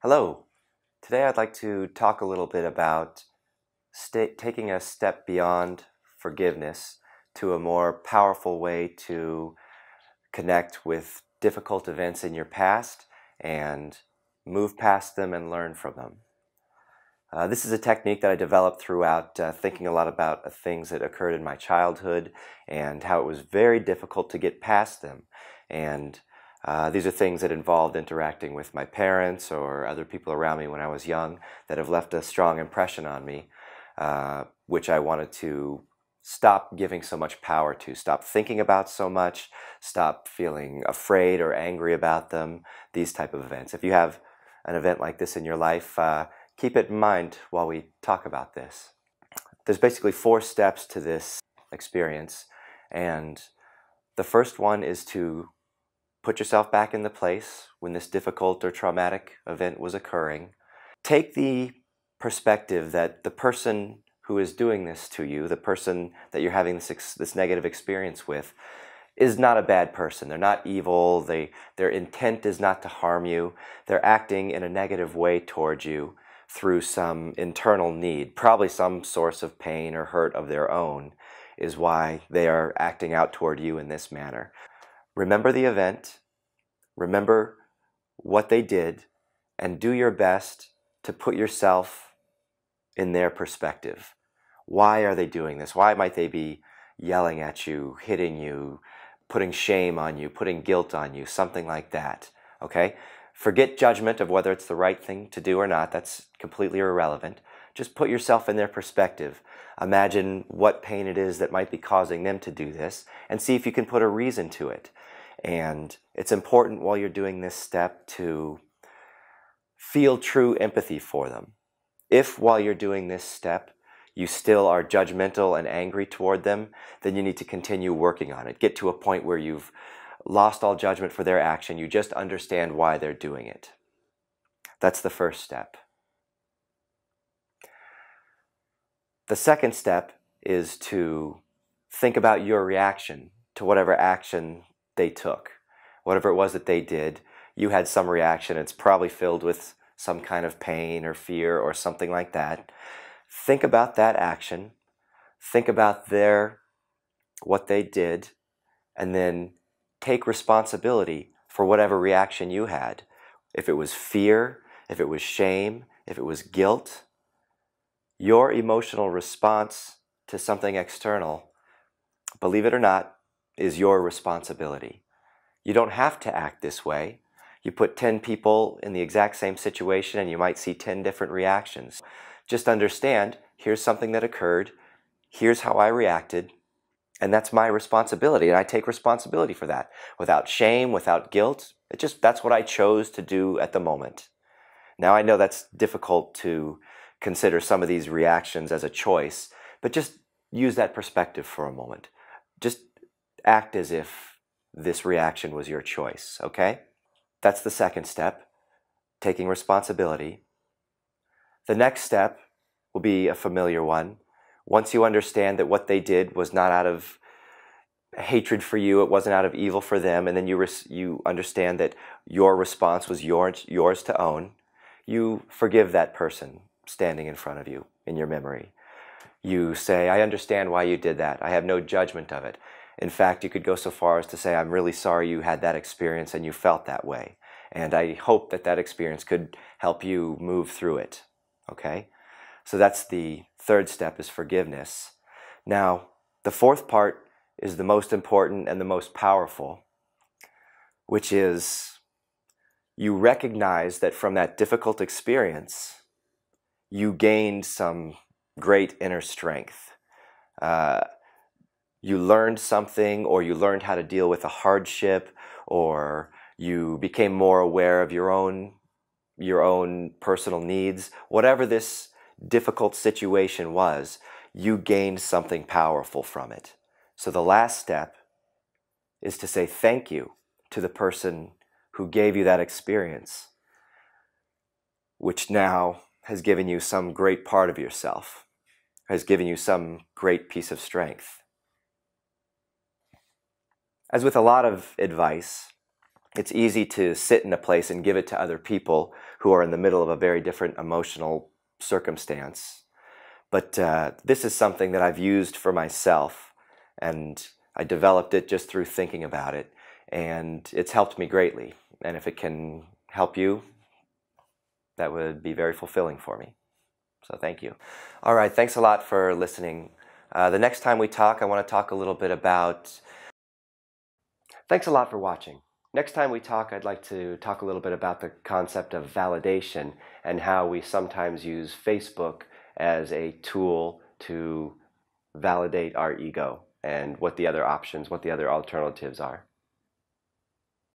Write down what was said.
Hello. Today I'd like to talk a little bit about taking a step beyond forgiveness to a more powerful way to connect with difficult events in your past and move past them and learn from them. This is a technique that I developed throughout thinking a lot about things that occurred in my childhood and how it was very difficult to get past them. And these are things that involved interacting with my parents or other people around me when I was young that have left a strong impression on me, which I wanted to stop giving so much power to, stop thinking about so much, stop feeling afraid or angry about them, these type of events. If you have an event like this in your life, keep it in mind while we talk about this. There's basically 4 steps to this experience, and the first one is to put yourself back in the place when this difficult or traumatic event was occurring. Take the perspective that the person who is doing this to you, the person that you're having this negative experience with, is not a bad person. They're not evil. Their intent is not to harm you. They're acting in a negative way towards you through some internal need, probably some source of pain or hurt of their own is why they are acting out toward you in this manner. Remember the event, remember what they did, and do your best to put yourself in their perspective. Why are they doing this? Why might they be yelling at you, hitting you, putting shame on you, putting guilt on you, something like that, okay? Forget judgment of whether it's the right thing to do or not. That's completely irrelevant. Just put yourself in their perspective. Imagine what pain it is that might be causing them to do this and see if you can put a reason to it. And it's important while you're doing this step to feel true empathy for them. If while you're doing this step you still are judgmental and angry toward them, then you need to continue working on it. Get to a point where you've lost all judgment for their action. You just understand why they're doing it. That's the first step. The second step is to think about your reaction to whatever action they took. Whatever it was that they did, you had some reaction. It's probably filled with some kind of pain or fear or something like that. Think about that action. Think about what they did, and then take responsibility for whatever reaction you had. If it was fear, if it was shame, if it was guilt, your emotional response to something external, believe it or not, is your responsibility. You don't have to act this way. You put 10 people in the exact same situation and you might see 10 different reactions. Just understand, here's something that occurred, here's how I reacted, and that's my responsibility, and I take responsibility for that. Without shame, without guilt, that's what I chose to do at the moment. Now I know that's difficult to consider some of these reactions as a choice, but just use that perspective for a moment. Just act as if this reaction was your choice, okay? That's the second step, taking responsibility. The next step will be a familiar one. Once you understand that what they did was not out of hatred for you, it wasn't out of evil for them, and then you understand that your response was yours to own, you forgive that person standing in front of you in your memory. You say, I understand why you did that. I have no judgment of it. In fact, you could go so far as to say, I'm really sorry you had that experience and you felt that way. And I hope that that experience could help you move through it. Okay? So that's the third step, is forgiveness. Now, the fourth part is the most important and the most powerful, which is you recognize that from that difficult experience, you gained some great inner strength. You learned something, or you learned how to deal with a hardship, or you became more aware of your own personal needs. Whatever this difficult situation was, you gained something powerful from it. So the last step is to say thank you to the person who gave you that experience, which now has given you some great part of yourself, has given you some great piece of strength. As with a lot of advice, It's easy to sit in a place and give it to other people who are in the middle of a very different emotional circumstance. But this is something that I've used for myself, and I developed it just through thinking about it, and it's helped me greatly. And if it can help you, that would be very fulfilling for me. So thank you. All right, thanks a lot for listening. The next time we talk, I want to talk a little bit about... Thanks a lot for watching. Next time we talk, I'd like to talk a little bit about the concept of validation and how we sometimes use Facebook as a tool to validate our ego and what the other options, what the other alternatives are.